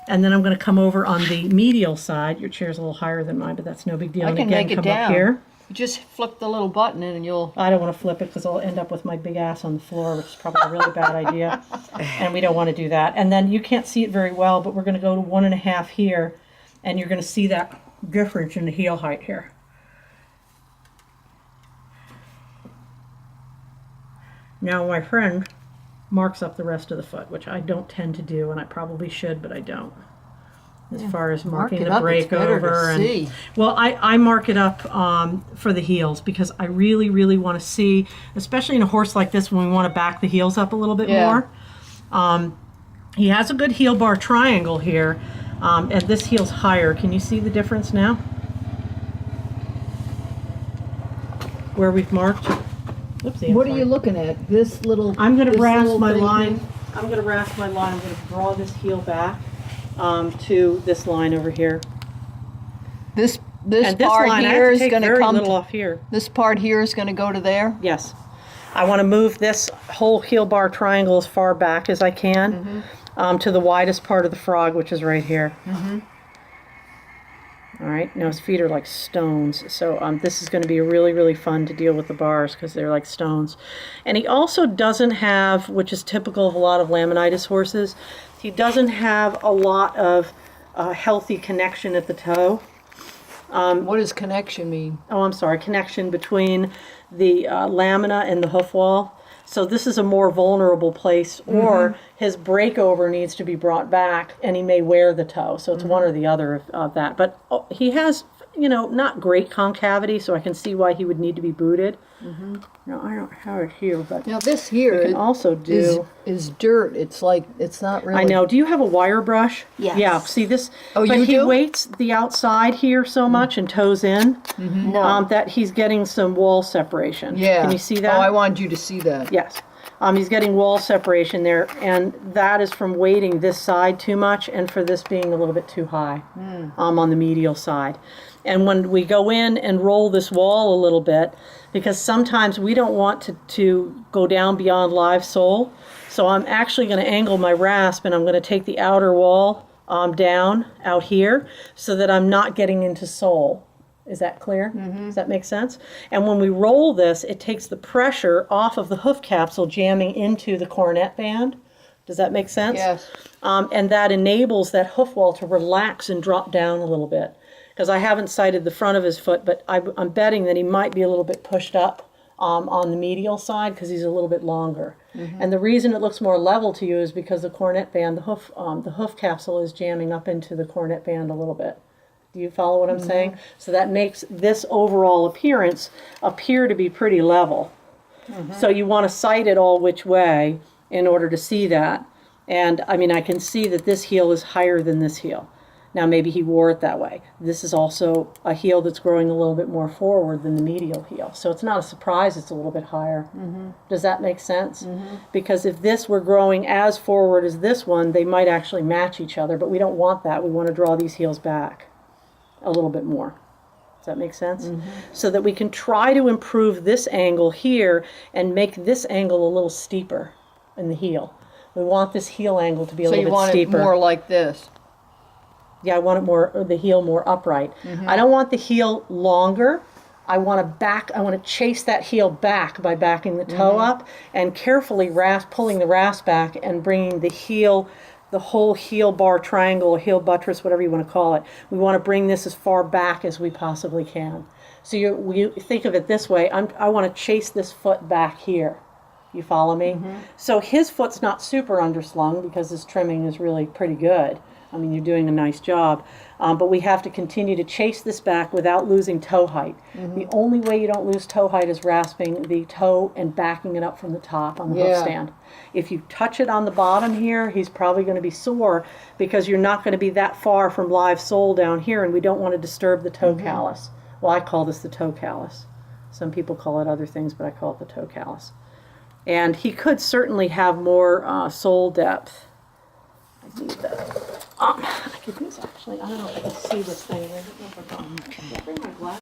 And then I'm going to come over on the medial side. Your chair's a little higher than mine, but that's no big deal. I And can again, make it come down. up here. You just flip the little button in and you'll... I don't want to flip it because I'll end up with my big ass on the floor, which is probably a really bad idea. And we don't want to do that. And then you can't see it very well, but we're going to go to 1.5 here, and you're going to see that difference in the heel height here. Now my friend marks up the rest of the foot, which I don't tend to do, and I probably should, but I don't. As far as marking the breakover, and well, I mark it up for the heels because I really, really want to see, especially in a horse like this, when we want to back the heels up a little bit more. He has a good heel bar triangle here, and this heel's higher. Can you see the difference now? Where we've marked. Oopsie, What are you looking at? This little... I'm going to rasp my line. I'm going to rasp my line. I'm going to draw this heel back to this line over here. This And this part line, I here have to is take going to very come... little off here. This part here is going to go to there? Yes. I want to move this whole heel bar triangle as far back as I can to the widest part of the frog, which is right here. All right, now his feet are like stones, so this is going to be really, really fun to deal with the bars because they're like stones. And he also doesn't have, which is typical of a lot of laminitis horses, he doesn't have a lot of healthy connection at the toe. What does connection mean? Oh, I'm sorry, connection between the lamina and the hoof wall. So this is a more vulnerable place, or his breakover needs to be brought back, and he may wear the toe. So it's one or the other of that. But he has, you know, not great concavity, so I can see why he would need to be booted. Now, I don't have it here, but Now this here we can also do... is dirt. It's like, it's not really... I know. Do you have a wire brush? Yes. Yeah, see this? Oh, but you he do? weights the outside here so much and toes in No. that he's getting some wall separation. Yeah. Can you see that? Oh, I wanted you to see that. Yes. He's getting wall separation there, and that is from weighting this side too much and for this being a little bit too high on the medial side. And when we go in and roll this wall a little bit, because sometimes we don't want to go down beyond live sole, so I'm actually going to angle my rasp, and I'm going to take the outer wall down out here so that I'm not getting into sole. Is that clear? Does that make sense? And when we roll this, it takes the pressure off of the hoof capsule jamming into the cornet band. Does that make sense? Yes. And that enables that hoof wall to relax and drop down a little bit. Because I haven't sighted the front of his foot, but I'm betting that he might be a little bit pushed up on the medial side because he's a little bit longer. And the reason it looks more level to you is because the cornet band, the hoof capsule is jamming up into the cornet band a little bit. Do you follow what I'm saying? So that makes this overall appearance appear to be pretty level. So you want to sight it all which way in order to see that. And I mean, I can see that this heel is higher than this heel. Now maybe he wore it that way. This is also a heel that's growing a little bit more forward than the medial heel. So it's not a surprise it's a little bit higher. Does that make sense? Because if this were growing as forward as this one, they might actually match each other, but we don't want that. We want to draw these heels back a little bit more. Does that make sense? So that we can try to improve this angle here and make this angle a little steeper in the heel. We want this heel angle to be a little bit steeper. So you want it more like this? Yeah, I want it more, the heel more upright. I don't want the heel longer. I want to chase that heel back by backing the toe up and carefully pulling the rasp back and bringing the heel, the whole heel bar triangle, heel buttress, whatever you want to call it. We want to bring this as far back as we possibly can. So you think of it this way, I want to chase this foot back here. You follow me? So his foot's not super underslung because his trimming is really pretty good. I mean, you're doing a nice job, but we have to continue to chase this back without losing toe height. The only way you don't lose toe height is rasping the toe and backing it up from the top on the hoof stand. If you touch it on the bottom here, he's probably going to be sore because you're not going to be that far from live sole down here, and we don't want to disturb the toe callus. Well, I call this the toe callus. Some people call it other things, but I call it the toe callus. And he could certainly have more sole depth. I need that. I could use actually. I don't know if I can see this thing. I don't know if I can bring my glass.